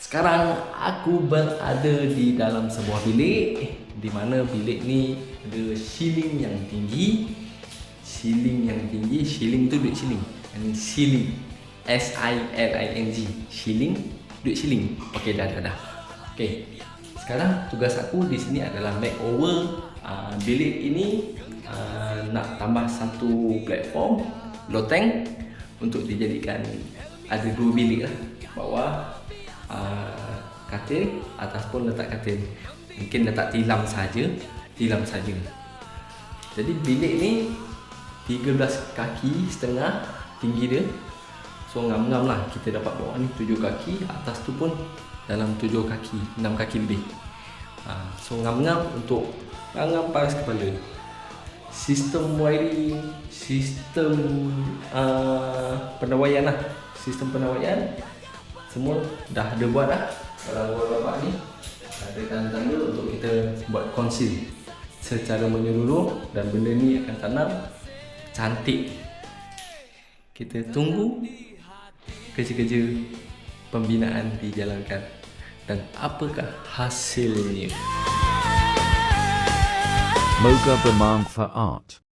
Sekarang aku berada di dalam sebuah bilik, di mana bilik ni ada ceiling yang tinggi. Shilling tu duit shilling. Ini ceiling, S-I-L-I-N-G, shilling, duit shilling. Okey, dah. Okey, sekarang tugas aku di sini adalah makeover bilik ini. Nak tambah satu platform loteng untuk dijadikan ada dua bilik lah. Bawah katil, atas pun letak katil. Mungkin letak tilam saja. Jadi bilik ni 13 kaki setengah tinggi dia. So ngam-ngam lah kita dapat bawah ni 7 kaki, atas tu pun dalam 7 kaki, 6 kaki lebih. So ngam-ngam untuk ngam paras kepala. Sistem wiring, sistem pendawaian lah. Sistem pendawaian semua dah ada buat dah. Kalau korang nampak ni ada tanda-tanda untuk kita buat conceal secara menyeluruh, dan benda ni akan tanam cantik. Kita tunggu kerja-kerja pembinaan dijalankan dan apakah hasilnya. Moga bermanfaat.